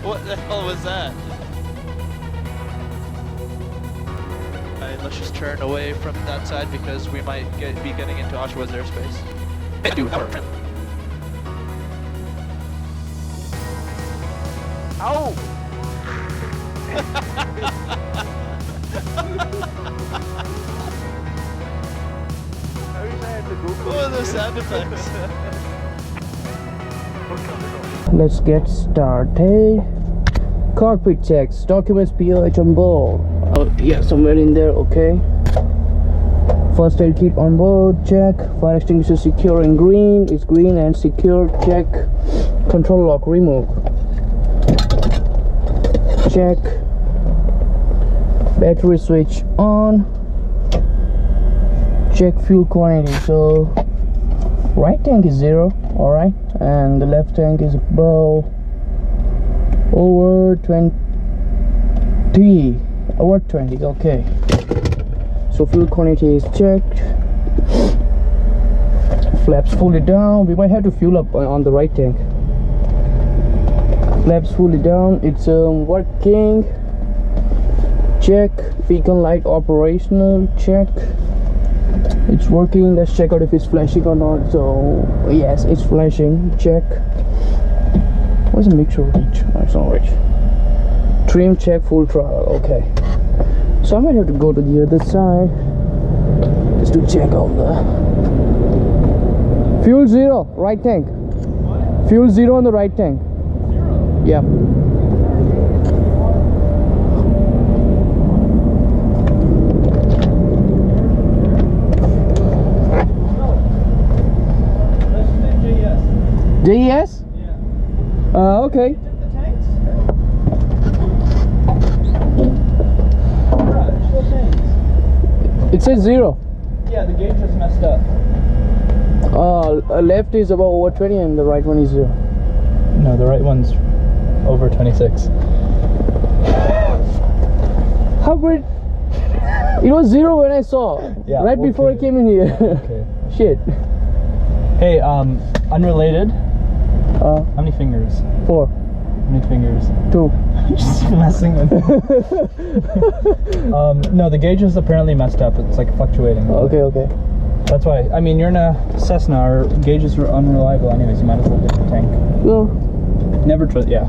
What the hell was that? Alright, let's just turn away from that side because we might be getting into Oshawa's airspace. I do have a Ow! What are the sound effects? Let's get started. Cockpit checks, documents POH on board. Oh yeah, somewhere in there, okay. First aid kit on board, check. Fire extinguisher secure in green, it's green and secure, check. Control lock remove, check. Battery switch on, check fuel quantity. So right tank is 0, alright, and the left tank is above over 20, okay. So fuel quantity is checked, flaps fully down. We might have to fuel up on the right tank. Flaps fully down, it's working, check. Beacon light operational, check. It's working. Let's check out if it's flashing or not. So yes, it's flashing, check. Where's the mixture reach? Oh, it's not reach. Trim check, full throttle, okay. So I might have to go to the other side just to check out the fuel 0, right tank. What? Fuel 0 on the right tank. 0? Yeah. JES? Yeah. Okay. You took the tanks? Yeah, there's still tanks. It says 0. Yeah, the gauge is messed up. Left is about over 20 and the right one is 0. No, the right one's over 26. How weird. It was 0 when I saw. Yeah, right before I came in here. Okay. Shit. Hey, unrelated. How many fingers? 4. How many fingers? 2. Just messing with you. No, the gauge is apparently messed up. It's like fluctuating. Okay. That's why. I mean, you're in a Cessna. Our gauges are unreliable anyways. You might as well get the tank. No. Never trust. Yeah.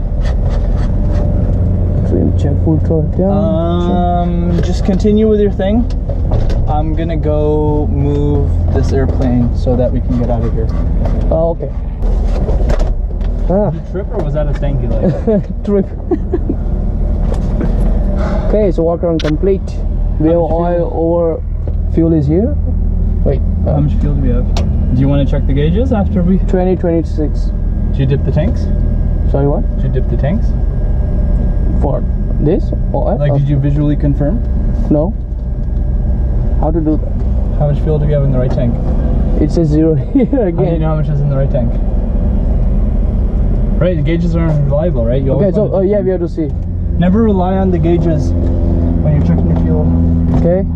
Trim check, full throttle down. Just continue with your thing. I'm gonna go move this airplane so that we can get out of here. Oh, okay. Did you trip or was that a stanky leg? Trip. Okay, so walk around complete. We have oil over. Fuel is here. Wait. How much fuel do we have? Do you want to check the gauges after we? 26. Did you dip the tanks? Sorry, what? Did you dip the tanks? For this? Oil? Like, did you visually confirm? No. How to do that? How much fuel do we have in the right tank? It says 0 here again. How do you know how much is in the right tank? Right, the gauges aren't reliable, right? You Okay, so yeah, we have to see. Never rely on the gauges when you're checking your fuel. Okay.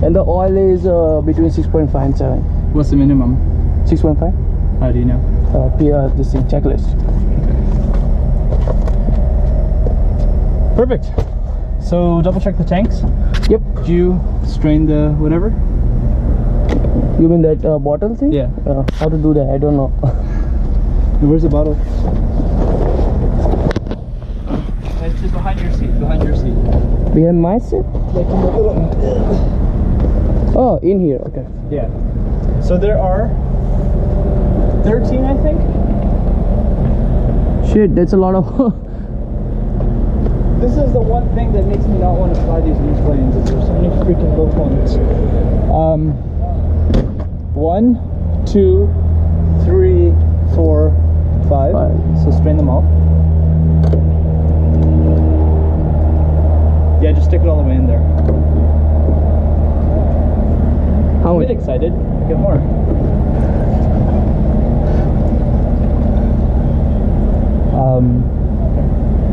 And the oil is between 6.5 and 7. What's the minimum? 6.5? How do you know? This thing, checklist. Perfect. So double check the tanks. Yep. Did you strain the whatever? You mean that bottle thing? Yeah. How to do that? I don't know. Where's the bottle? It's behind your seat. Behind your seat. Behind my seat? Like in the little. Oh, in here. Okay. Yeah. So there are 13, I think. Shit, that's a lot of. This is the one thing that makes me not want to fly these new planes. Is there's so many freaking low points. 1, 2, 3, 4, 5. So strain them all. Yeah, just stick it all the way in there. How Get much? excited. Get more.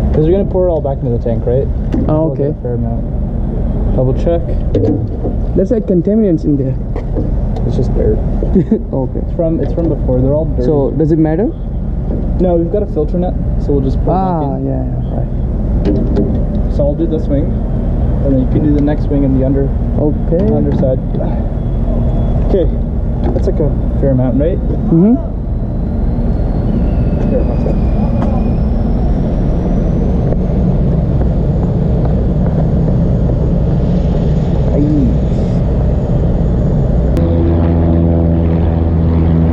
Because you're gonna pour it all back into the tank, right? Oh, okay. A fair amount. Double check. There's like contaminants in there. It's just dirt. Okay. It's from before. They're all dirty. So does it matter? No, we've got a filter net, so we'll just pull it back in. Yeah, right. So I'll do this wing, and then you can do the next wing and the underside. Okay, that's like a fair amount, right? Mm-hmm. Here, one sec.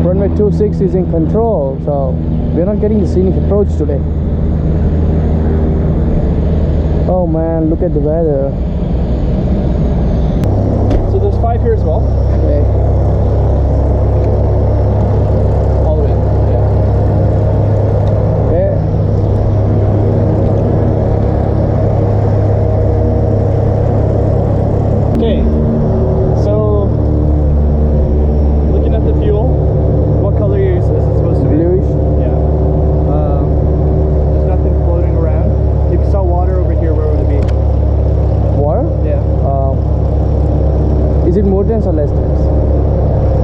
Runway 26 is in control, so we're not getting the scenic approach today. Oh man, look at the weather. So there's 5 here as well. Okay. All the way up. Yeah. Okay. Okay. So looking at the fuel, what color is it supposed to be? Bluish. Yeah. There's nothing floating around. If you saw water over here, where would it be? Water? Yeah. Is it more dense or less dense?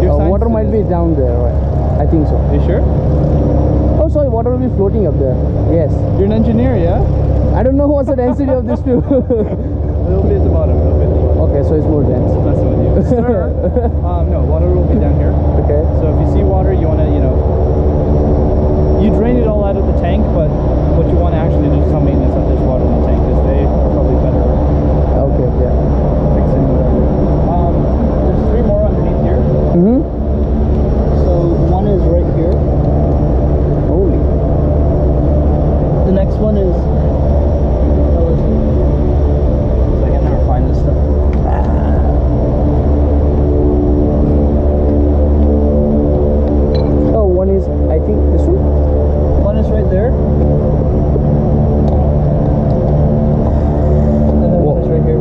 Water might be down there, right? I think so. Are you sure? Oh, sorry, water will be floating up there. Yes. You're an engineer, yeah? I don't know what's the density of this fuel. It'll be at the bottom. It'll be at the bottom. Okay, so it's more dense. Messing with you. Sir, no, water will be down here. Okay. So if you see water, you want to, you drain it all out of the tank, but what you want to actually do is some maintenance if there's water in the tank, because they are probably better Okay, yeah. fixing whatever. There's 3 more underneath here. Mm-hmm. So one is right here. Holy. The next one is. I can never find this stuff. Oh, one is, I think, this one? One is right there. And then one is right here.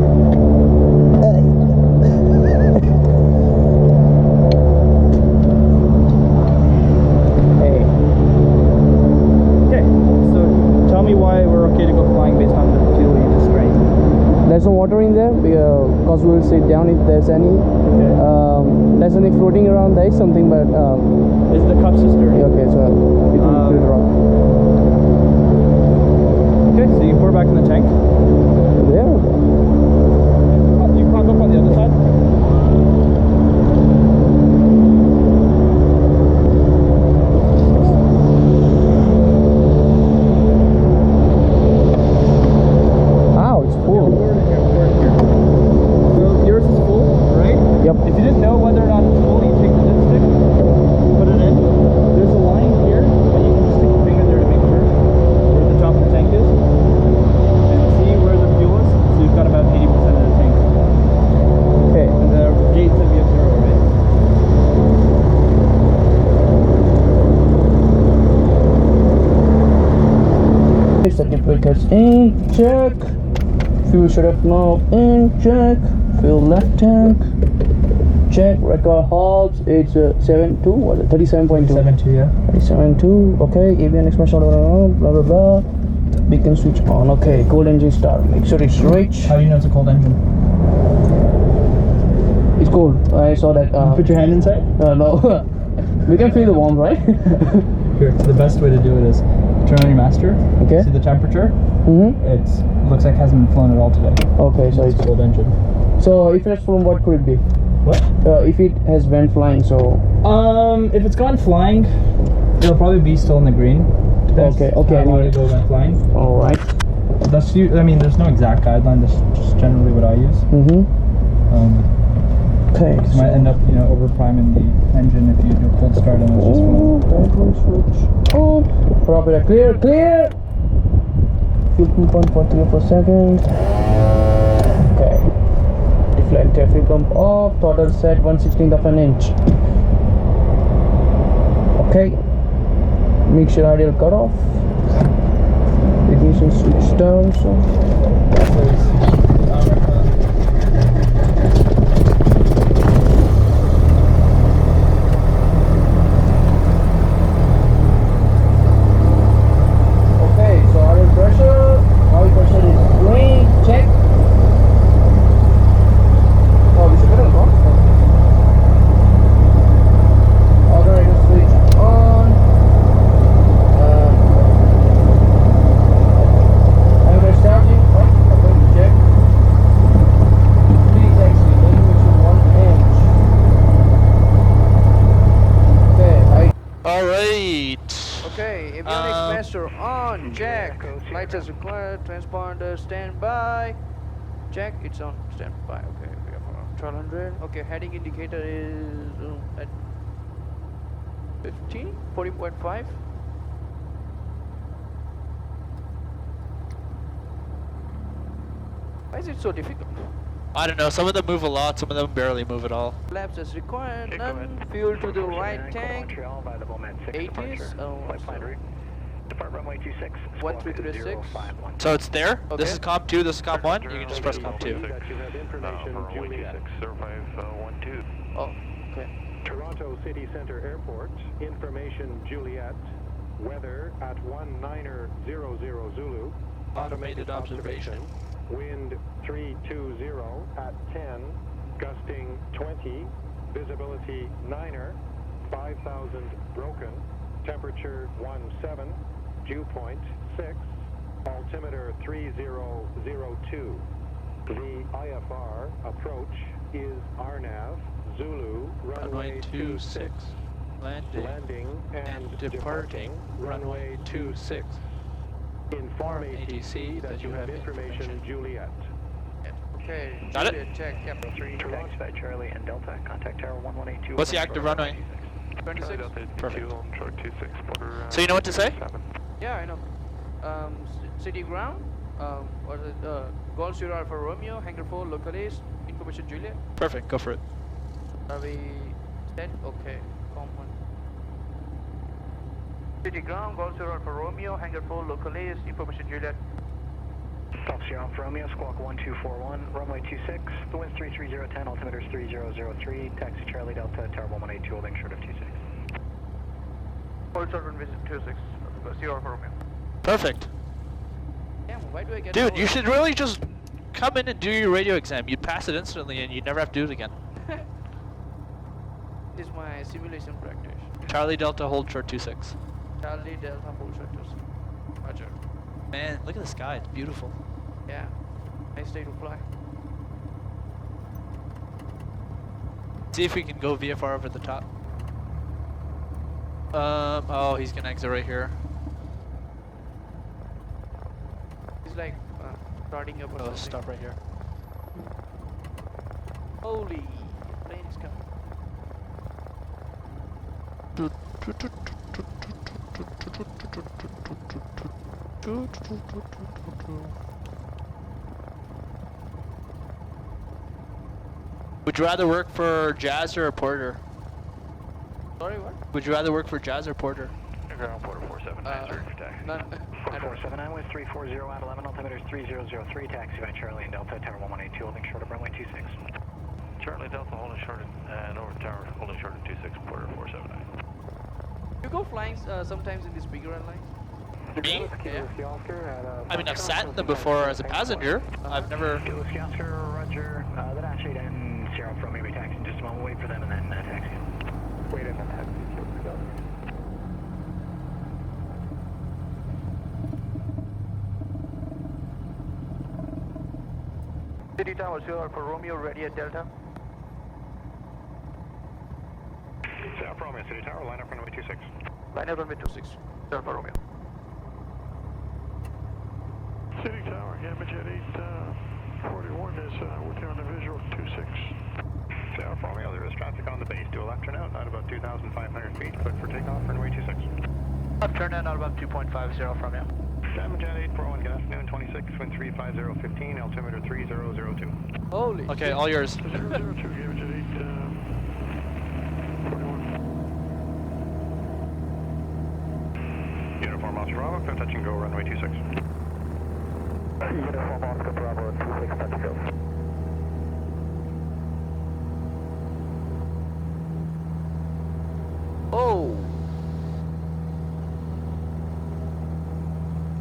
Hey. Okay, so tell me why we're okay to go flying based on the fuel you just drained. There's no water in there because we'll sit down if there's any. Okay. There's something floating around. There is something, but Is the cup just dirty? yeah, okay, so it will filter off. Okay, so you pour back in the tank. There. You climb up on the other side. Ow, it's Yeah, full. pour it in here, pour it in here. So yours is full, right? Yep. If you didn't know whether or not it's full, you take the dipstick, put it in. There's a line here, but you can just stick your finger there to make sure where the top of the tank is. And see where the fuel is. So you've got about 80% of the tank. Okay. And the gate said we have 0, right? Circuit breakers in check. Fuel shut off now in check. Fuel left tank. Check. Record halves. It's 7.2. What is it? 37.2. 7.2, yeah. 37.2. Okay. ABN expression. Blah blah blah. Beacon switch on. Okay. Cold engine start. Make sure it's rich. How do you know it's a cold engine? It's cold. I saw that. Put your hand inside. No. We can feel the warmth, right? Here, the best way to do it is turn on your master. Okay. See the temperature? Mm-hmm. It looks like it hasn't been flown at all today. Okay, so It's a cold engine. so if it's from what could it be? What? If it has went flying, so If it's gone flying, it'll probably be still in the green. Depends Okay, how long ago it went flying. all right. That's I mean, there's no exact guideline. That's just generally what I use. Mm-hmm. Okay. You might end up, over priming the engine if you do a cold start and it's just Oh, flying. battery switch on. Proper clear. Fuel pump on for 3 or 4 seconds. Okay. Deflector fuel pump off. Throttle set 1/16th of an inch. Okay. Make sure radial cut off. Ignition switch down. So. Right as required. Transponder standby. Check. It's on standby. Okay. We are on 1200. Okay. Heading indicator is at 15. 40.5. Why is it so difficult? I don't know, some of them move a lot, some of them barely move at all. Flaps as required. None. Fuel to the right tank. 80s. Oh, Depart runway 26. 1336. So it's there? Okay. This is comp 2, this is comp 1, you can just press comp 2. You have information, Juliet. 0512. Oh, okay. Toronto City Centre Airport, information Juliet. Weather at 1900 Zulu. Automated observation. Wind 320 at 10, gusting 20, visibility 9er, 5,000 broken, temperature 17, dew point 6, altimeter 3002. The IFR approach is RNAV, Zulu, runway 26. Landing and departing, runway 26. Inform ATC that you have information Juliet. Okay. Got it? Juliet, check. Yep. 3, taxi Charlie and Delta, contact tower 1182. What's the active runway? 26. Perfect. Short 26, quarter, So you know what to say? 7. Yeah, I know. City ground. What is it? Golf Sierra Alpha Romeo, Hangar 4, localist, information Juliet. Perfect, go for it. Are we set? Okay. Common. City ground, Golf Sierra Alpha Romeo, Hangar 4, localist, information Juliet. Golf Sierra Alpha Romeo, squawk 1241, runway 26, the wind's 33010, altimeter is 3003, taxi Charlie Delta, tower 1182, holding short of 26. Hold short run visit 26, Sierra Alpha Romeo. Perfect. Damn, why do I get Dude, you should really just come in and do your radio exam. You'd pass it instantly and you'd never have to do it again. This is my simulation practice. Charlie Delta, hold short 26. Charlie Delta, hold short 26. Roger. Man, look at the sky, it's beautiful. Yeah. Nice day to fly. See if we can go VFR over the top. Oh, he's gonna exit right here. It's like starting up or Oh, something. stop right here. Holy, plane is coming. Would you rather work for Jazz or Porter? Sorry, what? Would you rather work for Jazz or Porter? Ground Porter 479, search for taxi. None. I don't. 479 with 340 at 11, altimeter is 3003, taxi by Charlie and Delta, tower 1182, holding short of runway 26. Charlie Delta, holding short and over tower, holding short of 26, Porter 479. You go flying sometimes in these bigger airlines? Me? Yeah. I mean, I've sat in them before as a passenger. I've never... Whiskey Oscar, Roger, the dash 8 and Sierra Pro maybe taxi in just a moment. Wait for them and then taxi. Wait and then taxi. City Tower, Sierra for Romeo, ready at Delta. Sierra Pro Romeo, City Tower, line up runway 26. Line up runway 26, Sierra for Romeo. City Tower, Gamma Jet 841 is working on the visual 26. Sierra Pro Romeo, there is traffic on the base. Do a left turn out, not about 2,500 feet, but for takeoff, runway 26. Left turn in, not about 2.50 from you. Gamma Jet 841, good afternoon, 26, wind 35015, altimeter 3002. Holy Okay, shit. all yours. 002, Gamma Jet 841. Uniform Oscar Bravo, clear touch and go, runway 26. Uniform Oscar Bravo, 26, touch and go. Oh!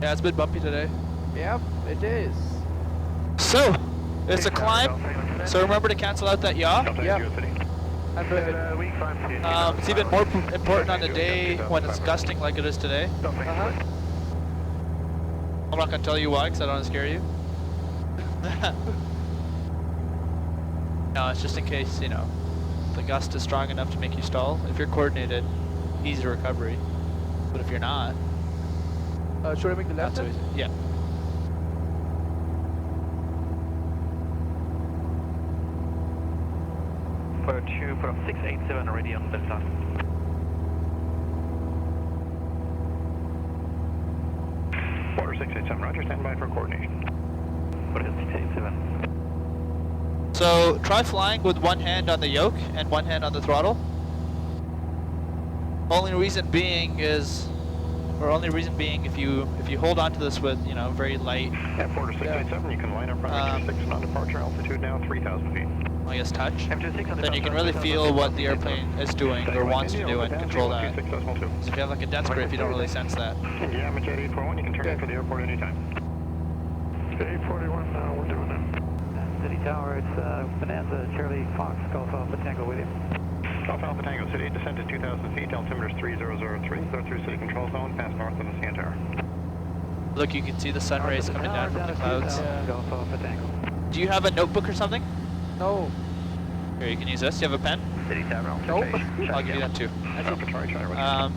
Yeah, it's been bumpy today. Yep, it is. So, it's a climb. So remember to cancel out that yaw. Yep. I'm doing it. It's even more important on the day when it's gusting like it is today. Uh-huh. I'm not gonna tell you why, because I don't want to scare you. No, it's just in case, you know, the gust is strong enough to make you stall. If you're coordinated, easy recovery. But if you're not, Should I make the not left so turn? easy. Yeah. Quarter 2, put up 687 already on Delta. Quarter 687, roger, stand by for coordination. Quarter 687. So try flying with one hand on the yoke and one hand on the throttle. Only reason being is, if you hold on to this with, you know, very light, Yeah, Quarter 687, you can line up runway 26 and on departure altitude now 3,000 feet. I guess touch, M26 then you can really feel what the airplane is doing or wants to do and control that. So if you have like a death grip, you don't really sense that. Yeah, Jet 841, you can turn in for the airport anytime. 841, we're doing it. City Tower, it's Bonanza, Charlie Fox, Golf Alpha Tango with you. Golf Alpha Tango, City, descent to 2,000 feet, altimeter is 3003, go through City Control Zone, pass north of the CN Tower. Look, you can see the sun rays coming down from the clouds. Golf Alpha Tango. Do you have a notebook or something? No. Here, you can use this. You have a pen? City Tower, Nope. I'll give you that too. Try.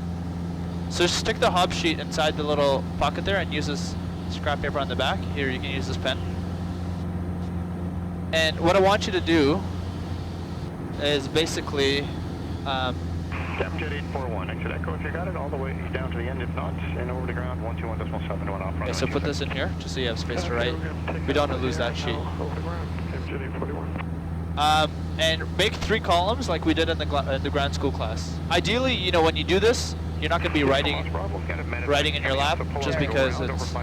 So stick the hub sheet inside the little pocket there and use this scrap paper on the back. Here, you can use this pen. And what I want you to do is basically, Jet 841, exit Echo if you got it, all the way down to the end, if not, and over the ground, 121.7 off front. okay, so put this in here, just so you have space to write. We don't want to lose that sheet. Over the ground, Jet 841. And make 3 columns like we did in the ground school class. Ideally, you know, when you do this, you're not going to be writing in your lap, just because it's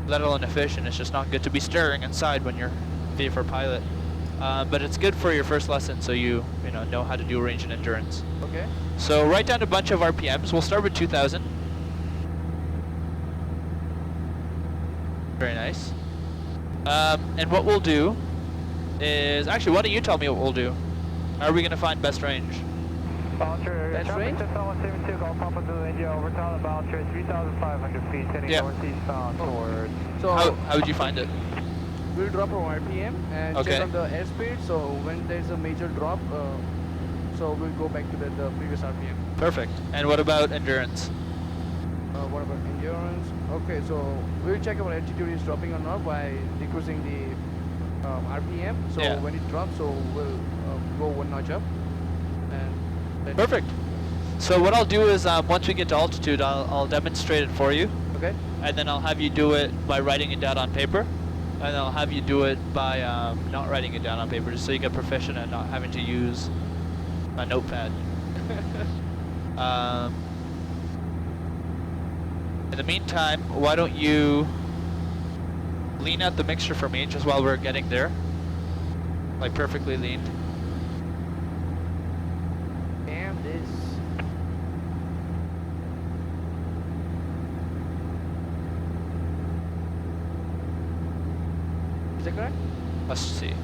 let alone efficient. It's just not good to be staring inside when you're for a pilot. But it's good for your first lesson, so you know how to do range and endurance. Okay. So write down a bunch of RPMs. We'll start with 2,000. Very nice. And what we'll do is, actually, why don't you tell me what we'll do? How are we going to find best range? Best range? Golf Papa to India, over town about 3,500 feet, heading Yeah. northeastbound towards. So How would you find it? we'll drop our RPM and Okay. check on the airspeed. So when there's a major drop, so we'll go back to the previous RPM. Perfect. And what about endurance? What about endurance? Okay, so we'll check our altitude is dropping or not by decreasing the RPM. So Yeah. when it drops, so we'll go one notch up. And then Perfect. So what I'll do is once we get to altitude, I'll demonstrate it for you, Okay. and then I'll have you do it by writing it down on paper, and I'll have you do it by not writing it down on paper, just so you get proficient at not having to use a notepad. In the meantime, why don't you lean out the mixture for me just while we're getting there, like perfectly leaned. And this. Is that correct? Let's see.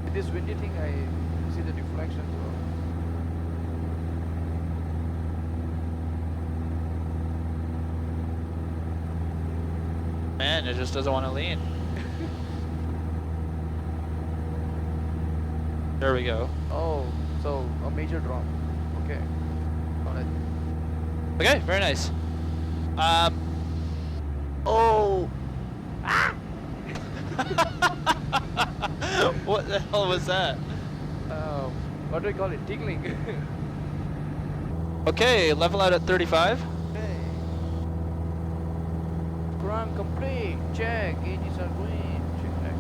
With this windy thing, I see the deflection. So. Man, it just doesn't want to lean. There we go. Oh, so a major drop. Okay. Got it. Okay, very nice. Oh! Ah! What the hell was that? What do we call it? Tickling. Okay, level out at 35. Okay. Ground complete. Check. Gauges are green. Check.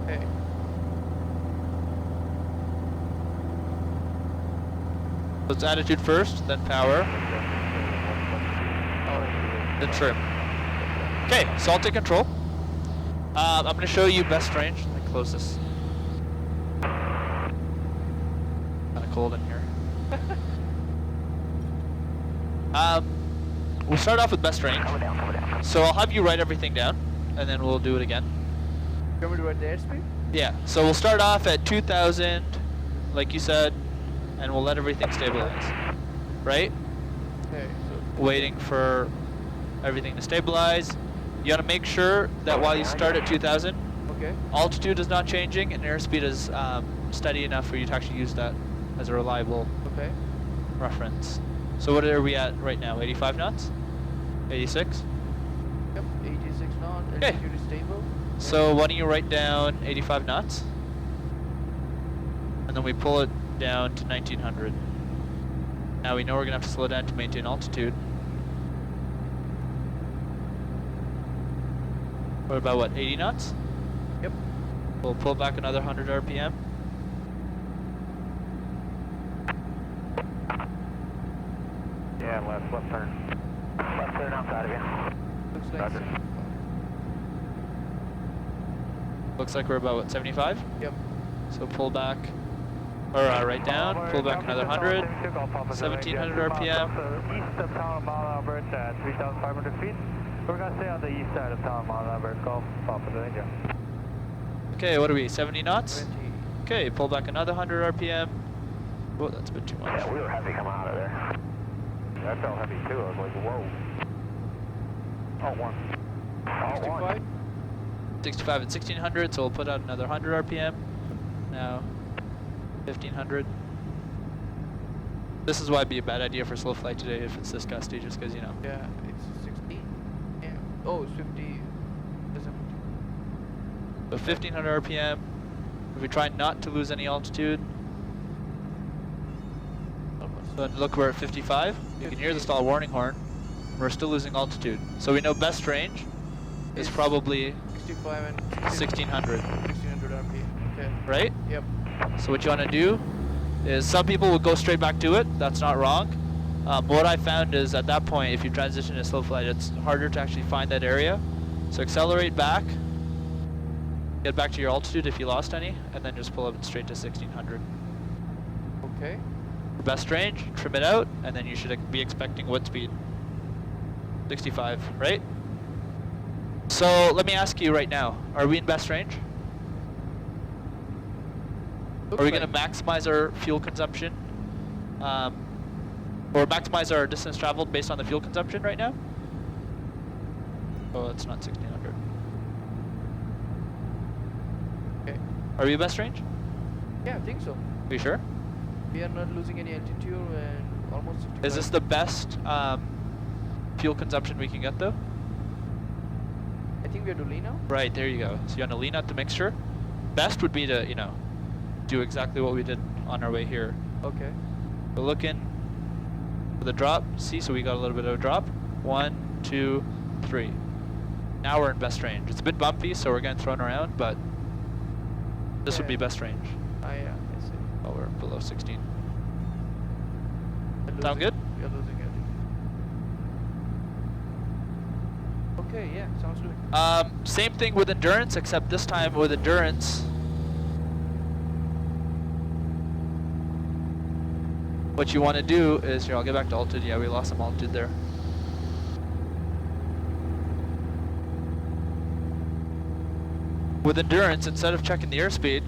Okay. So it's attitude first, then power, then trim. Okay, so I'll take control. I'm going to show you best range. Let me close this. Kind of cold in here. We'll start off with best range. So I'll have you write everything down, and then we'll do it again. You want me to write the airspeed? Yeah, so we'll start off at 2,000, like you said, and we'll let everything stabilize. Right? Okay. Waiting for everything to stabilize. You want to make sure that while you start at 2,000, Okay. altitude is not changing and airspeed is steady enough for you to actually use that as a reliable Okay. reference. So what are we at right now? 85 knots? 86? Yep. 86 knots Okay. Altitude is stable. So why don't you write down 85 knots? And then we pull it down to 1900. Now we know we're gonna have to slow down to maintain altitude. We're about what, 80 knots? Yep. We'll pull back another 100 RPM. Yeah, left turn. Left turn outside of you. Looks like Roger. 75. Looks like we're about what, 75? Yep. So pull back, or right down, pull back another 100, 1700 RPM. East of Tower Mile Albert at 3,500 feet. We're going to stay on the east side of Tower Mile Albert. Golf, Papa India. Okay, what are we, 70 knots? 20. Okay, pull back another 100 RPM. Oh, that's a bit too much. Yeah, we were heavy coming out of there. That felt heavy too. I was like, whoa. Oh, one. Oh, 65. 65 at 1600, so we'll put out another 100 RPM. Now, 1500. This is why it'd be a bad idea for slow flight today if it's this gusty, just because, you know. Yeah, it's 60. Yeah. Oh, it's 50. Doesn't. So 1500 RPM. If we try not to lose any altitude, so look, we're at 55. You can hear the stall warning horn. We're still losing altitude. So we know best range is probably 65 and 1600, 1600 RPM. Okay. right? Yep. So what you want to do is, some people will go straight back to it. That's not wrong. What I found is at that point, if you transition to slow flight, it's harder to actually find that area. So accelerate back, get back to your altitude if you lost any, and then just pull up straight to 1600. Okay. For best range, trim it out, and then you should be expecting what speed? 65, right? So let me ask you right now, are we in best range? Looks Are we like going to maximize our fuel consumption? Or maximize our distance traveled based on the fuel consumption right now? Oh, it's not 1600. Okay. Are we best range? Yeah, I think so. Are you sure? We are not losing any altitude and almost 65. Is this the best fuel consumption we can get though? I think we have to lean out. Right, there you go. So you want to lean out the mixture. Best would be to, you know, do exactly what we did on our way here. Okay. So look in for the drop. See, so we got a little bit of a drop. 1, 2, 3. Now we're in best range. It's a bit bumpy, so we're getting thrown around, but this would be best range. Yeah, I see. Oh, we're below 16. We're Sound good? We are losing altitude. Okay, yeah, sounds good. Same thing with endurance, except this time with endurance, what you want to do is, here, I'll get back to altitude. Yeah, we lost some altitude there. With endurance, instead of checking the airspeed,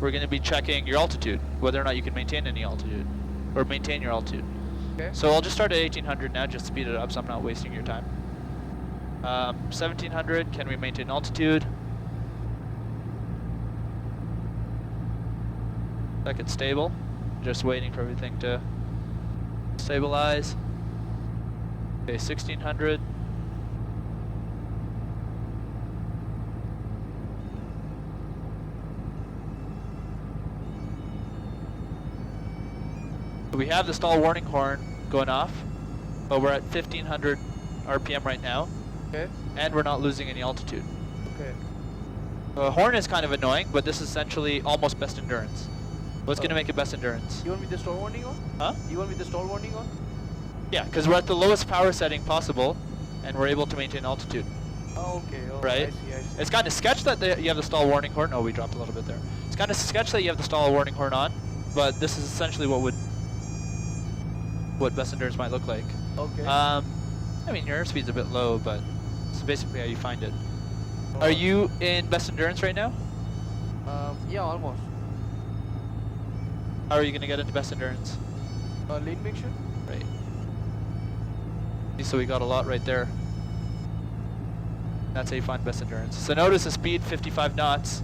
we're going to be checking your altitude, whether or not you can maintain any altitude, or maintain your altitude. Okay. So I'll just start at 1800 now, just to speed it up so I'm not wasting your time. 1700, can we maintain altitude? Like it's stable. Just waiting for everything to stabilize. Okay, 1600. We have the stall warning horn going off, but we're at 1500 RPM right now. Okay. And we're not losing any altitude. Okay. The horn is kind of annoying, but this is essentially almost best endurance. What's going to make it best endurance? You want me the stall warning on? Huh? You want me the stall warning on? Yeah, because we're at the lowest power setting possible, and we're able to maintain altitude. Oh, okay. Oh, Right? I see, I see. It's kind of sketch that you have the stall warning horn. Oh, we dropped a little bit there. It's kind of sketch that you have the stall warning horn on, but this is essentially what best endurance might look like. Okay. I mean, your airspeed's a bit low, but it's basically how you find it. Are you in best endurance right now? Yeah, almost. How are you going to get into best endurance? Lean mixture? Right. So we got a lot right there. That's how you find best endurance. So notice the speed, 55 knots,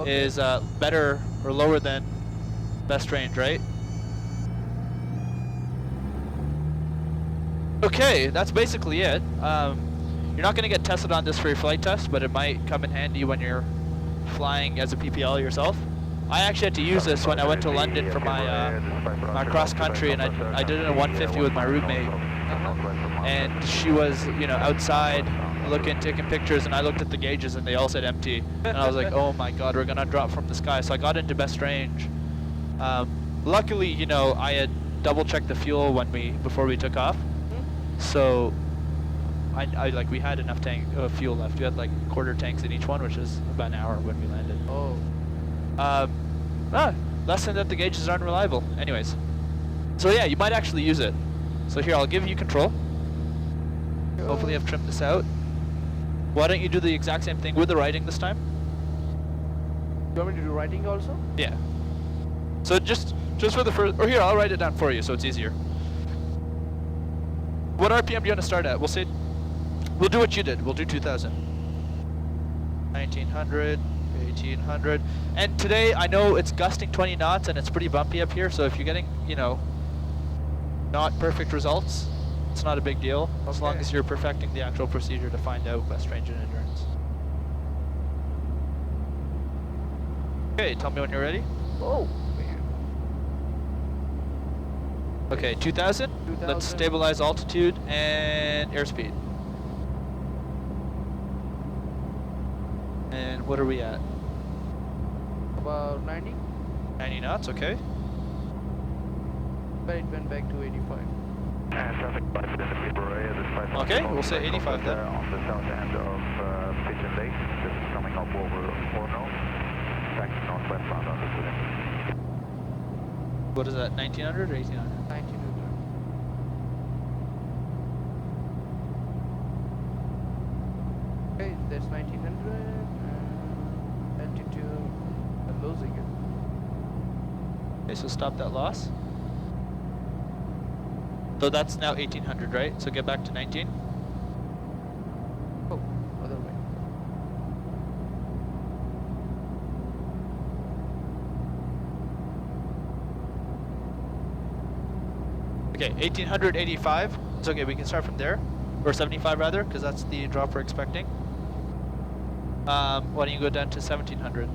is better or lower than best range, right? Okay, that's basically it. You're not going to get tested on this for your flight test, but it might come in handy when you're flying as a PPL yourself. I actually had to use this when I went to London for my my cross country, and I did it in a 150 with my roommate. And she was, you know, outside looking, taking pictures, and I looked at the gauges and they all said empty. And I was like, oh my god, we're gonna drop from the sky. So I got into best range. Luckily, you know, I had double checked the fuel before we took off. So I like, we had enough fuel left. We had like quarter tanks in each one, which is about an hour when we landed. Lesson that the gauges aren't reliable. Anyways, so yeah, you might actually use it. So here, I'll give you control. Hopefully I've trimmed this out. Why don't you do the exact same thing with the writing this time? You want me to do writing also? Yeah. So just for the first, or here, I'll write it down for you so it's easier. What RPM do you want to start at? We'll do what you did. We'll do 2,000. 1900, 1800. And today, I know it's gusting 20 knots and it's pretty bumpy up here, so if you're getting, you know, not perfect results, it's not a big deal, as long as you're perfecting the actual procedure to find out best range and endurance. Okay, tell me when you're ready. Oh. Okay, 2,000. Let's stabilize altitude and airspeed. And what are we at? About 90. 90 knots, okay. But it went back to 85. Okay, we'll say 85 then. On the south end of Pigeon Lake, this is coming up over Horno, back to northwest bound on the Cessna. What is that, 1900 or 1800? 1900. Okay, that's 1900. Altitude, I'm losing it. Okay, so stop that loss. So that's now 1800, right? So get back to 19. Oh, other way. Okay, 1885. It's okay, we can start from there. Or 75 rather, because that's the drop we're expecting. Why don't you go down to 1700?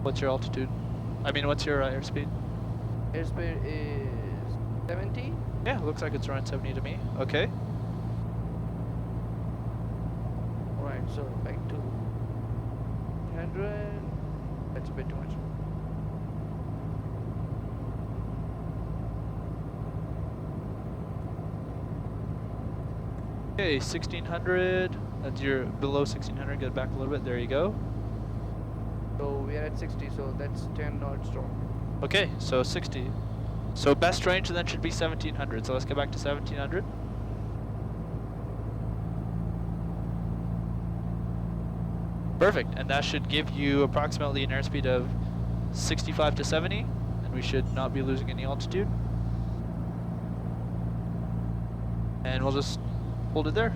What's your altitude? I mean, what's your airspeed? Airspeed is 70. Yeah, looks like it's around 70 to me. Okay. Alright, so back to 100. That's a bit too much. Okay, 1600. That's your below 1600. Get back a little bit. There you go. So we are at 60, so that's 10 knots drop. Okay, so 60. So best range then should be 1700. So let's get back to 1700. Perfect, and that should give you approximately an airspeed of 65 to 70, and we should not be losing any altitude. And we'll just hold it there.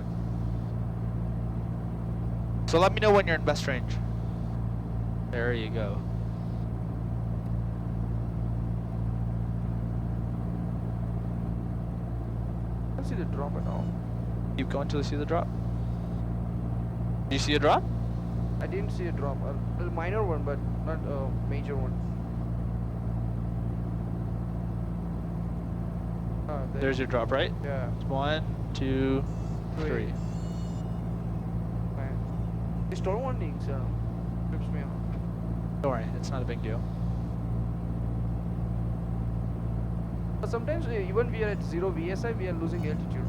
So let me know when you're in best range. There you go. I don't see the drop at all. Keep going till you see the drop. Do you see a drop? I didn't see a drop. A minor one, but not a major one. There's your drop, right? Yeah. 1, 2, 3. Right. The storm warnings trips me off. Don't worry, it's not a big deal. But sometimes even we are at 0 VSI, we are losing altitude.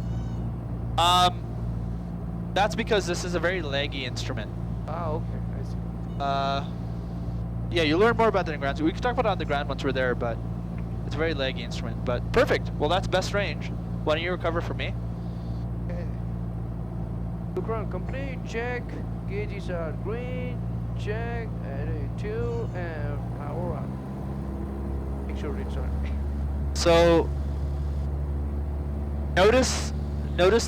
That's because this is a very laggy instrument. Ah, okay, I see. Yeah, you learn more about the ground. We can talk about it on the ground once we're there, but it's a very laggy instrument. But perfect. Well, that's best range. Why don't you recover for me? Okay. Ground complete. Check. Gauges are green. Check. Attitude and power on. Make sure it's on. So notice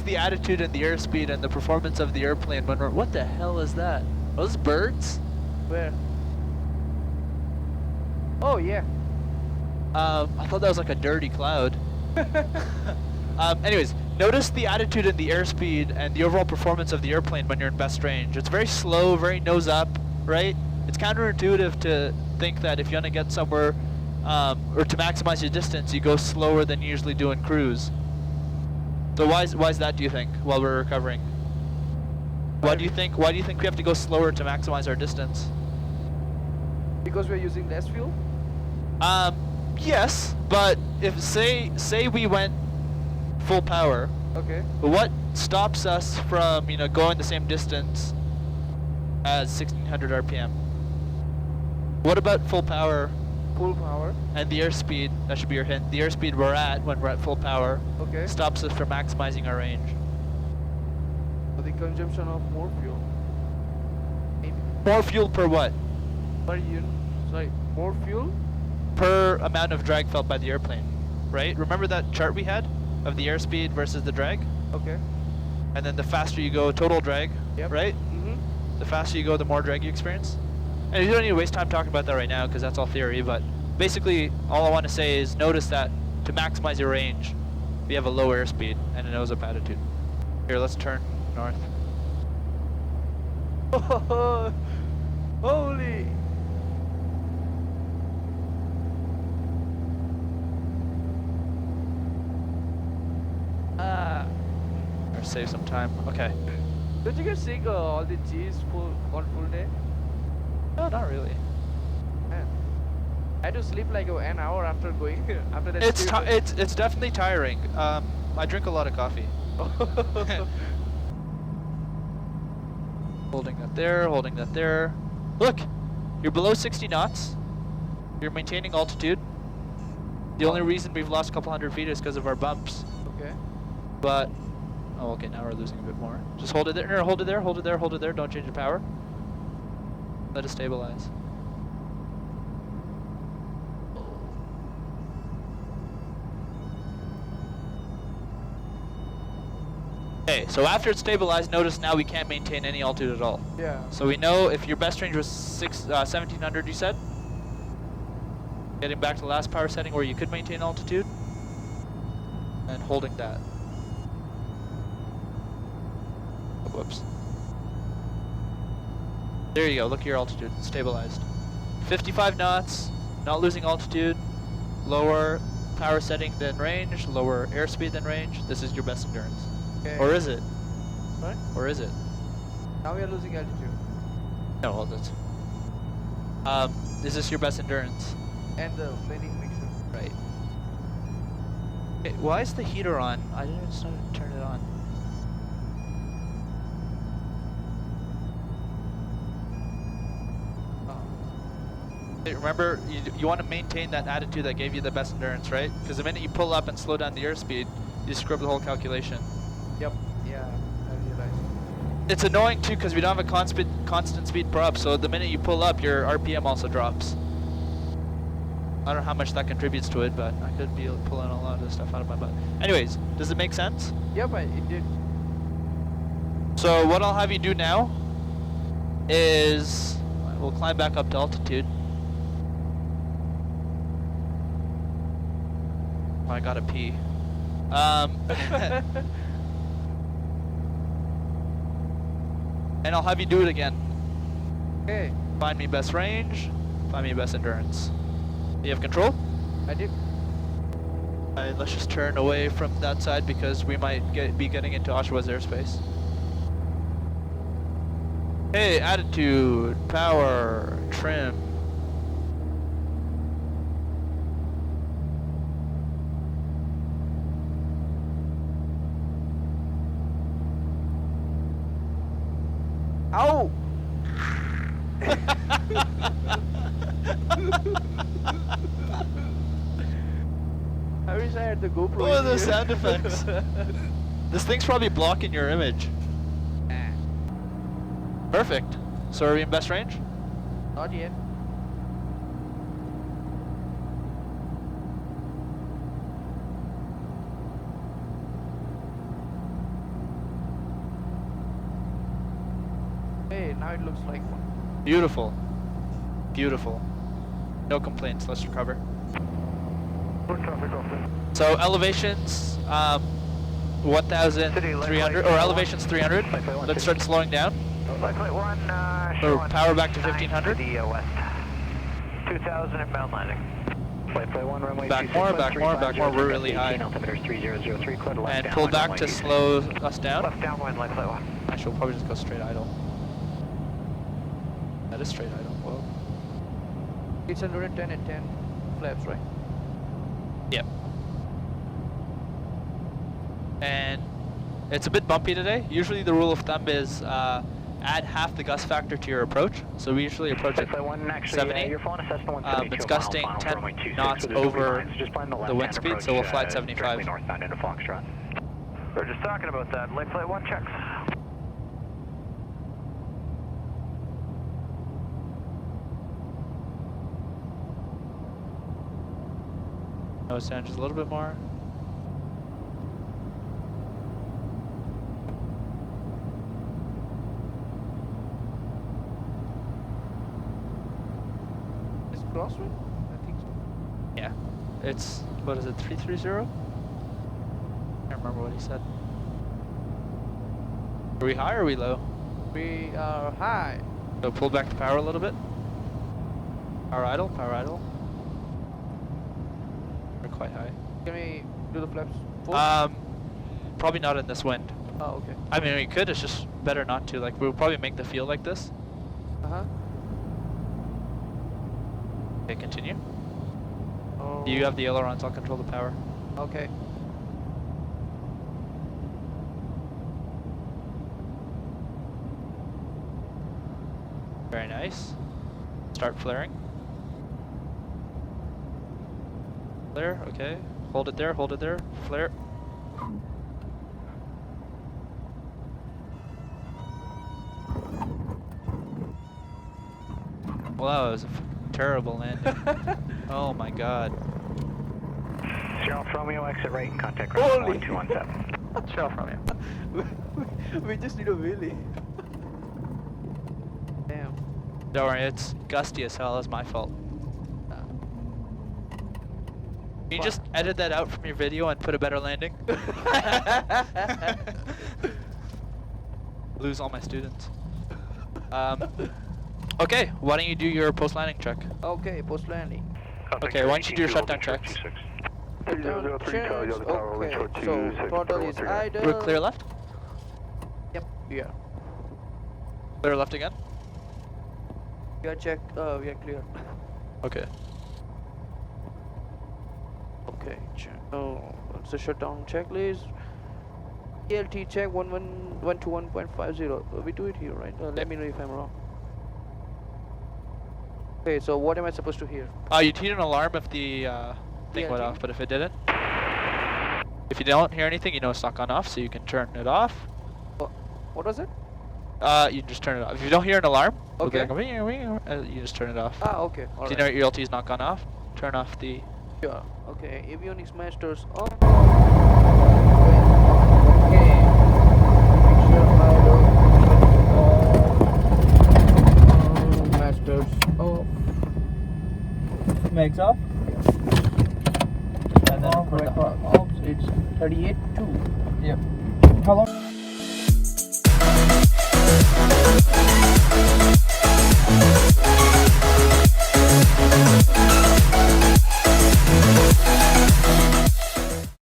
the attitude and the airspeed and the performance of the airplane when we're. What the hell is that? Are those birds? Where? Oh yeah. I thought that was like a dirty cloud. Anyways, notice the attitude and the airspeed and the overall performance of the airplane when you're in best range. It's very slow, very nose up, right? It's counterintuitive to think that if you want to get somewhere or to maximize your distance, you go slower than you usually do in cruise. So why is that, do you think, while we're recovering? Why do you think we have to go slower to maximize our distance? Because we're using less fuel? Yes, but if say we went full power, Okay. but what stops us from, going the same distance as 1600 RPM? What about full power Full power. and the airspeed? That should be your hint. The airspeed we're at when we're at full power Okay. stops us from maximizing our range. For the consumption of more fuel. Maybe. More fuel per what? Per unit. Sorry. More fuel? Per amount of drag felt by the airplane, right? Remember that chart we had of the airspeed versus the drag? Okay. And then the faster you go, total drag, Yep. right? Mm-hmm. The faster you go, the more drag you experience. And you don't need to waste time talking about that right now because that's all theory, but basically all I want to say is notice that to maximize your range, we have a low airspeed and a nose-up attitude. Here, let's turn north. Holy! Or save some time. Okay. Don't you get sick all the cheese on full day? No, not really. Man. I had to sleep like an hour after going after that. It's definitely tiring. I drink a lot of coffee. Holding that there, holding that there. Look, you're below 60 knots. You're maintaining altitude. The only reason we've lost a couple hundred feet is because of our bumps. Okay. But, oh, okay, now we're losing a bit more. Just hold it there, no, hold it there, hold it there, hold it there. Don't change the power. Let it stabilize. Okay, so after it's stabilized, notice now we can't maintain any altitude at all. Yeah. So we know if your best range was 1700, you said? Getting back to the last power setting where you could maintain altitude. And holding that. Oh, whoops. There you go, look at your altitude, it's stabilized. 55 knots, not losing altitude, lower power setting than range, lower airspeed than range. This is your best endurance. Okay. Or is it? Right? Or is it? Now we are losing altitude. No, hold it. Is this your best endurance? And the landing mixture. Right. Okay, why is the heater on? I didn't even start to turn it on. Hey, remember, you want to maintain that attitude that gave you the best endurance, right? Because the minute you pull up and slow down the airspeed, you screw up the whole calculation. Yep. Yeah, I realized. It's annoying too because we don't have a constant speed per up, so the minute you pull up, your RPM also drops. I don't know how much that contributes to it, but I could be pulling a lot of this stuff out of my butt. Anyways, does it make sense? Yep, it did. So what I'll have you do now is we'll climb back up to altitude. Oh, I gotta pee. And I'll have you do it again. Okay, Find me best range, find me best endurance. You have control? I did. Alright, let's just turn away from that side because we might be getting into Oshawa's airspace. Hey, attitude, power, trim. Ow! I wish I had the GoPro. What are in those here. sound effects? This thing's probably blocking your image. Perfect. So are we in best range? Not yet. Hey, now it looks like one. Beautiful. Beautiful. No complaints. Let's recover. Good traffic off there. So elevations 1,300 or elevations 300. Let's start slowing down. Flight 1, Or power back to 1500. the west. 2000 inbound landing. Flight 1, runway Back more, back more, back more. We're really high. Altimeter 3003, clear to left And downwind, pull back runway to 26. slow us down. Left downwind, light flight 1. Actually, we'll probably just go straight idle. That is straight idle. Whoa. 610 and 10 flaps, right? Yep. And it's a bit bumpy today. Usually the rule of thumb is add half the gust factor to your approach. So we usually approach at Flight 1, actually, 70. you're flying a Cessna 172 It's gusting mile, 10 runway 26, knots so there's no over lines, just find the left-hand wind speed, approach, so we'll fly at directly 75. northbound into Foxtrot. We're just talking about that. Light flight 1 checks. Nose down just a little bit more. Is it crosswind? I think so. Yeah. It's, what is it, 330? Can't remember what he said. Are we high or are we low? We are high. So pull back the power a little bit. Power idle, power idle. We're quite high. Can we do the flaps? Full? Probably not in this wind. Oh, okay. I mean, we could, it's just better not to. Like, we'll probably make the field like this. Uh-huh. Okay, continue. Oh. You have the ailerons, I'll control the power. Okay. Very nice. Start flaring. Flare, okay. Hold it there, flare. Wow, that was a terrible landing. Oh my god. Sheriff Romeo, exit right and contact ground Holy. 1217. Sheriff Romeo. We just need a wheelie. Damn. Don't worry, it's gusty as hell, that's my fault. Can you just edit that out from your video and put a better landing? Lose all my students. Okay, why don't you do your post-landing check? Okay, post landing. Okay, why don't you do your shutdown checks? Shutdown checks. Okay, so throttle is idle. We're clear left? Yep, we are. Clear left again? We are check. We are clear. Okay. Okay. Oh, it's a shutdown checklist. ELT check 12121.50. We do it here, right? Let me know if I'm wrong. Okay, so what am I supposed to hear? You'd hear an alarm if the thing went ELT? off, but if it didn't, if you don't hear anything, you know it's not gone off, so you can turn it off. What was it? You can just turn it off. If you don't hear an alarm, it'll be Okay. like, you just turn it off. Ah, okay. If you know your ELT's not gone off, turn off the... Sure. Okay. Avionics masters off. Okay. Make sure masters off. Mags off. And then Off, put the record off. It's 38.2. Yep. How long?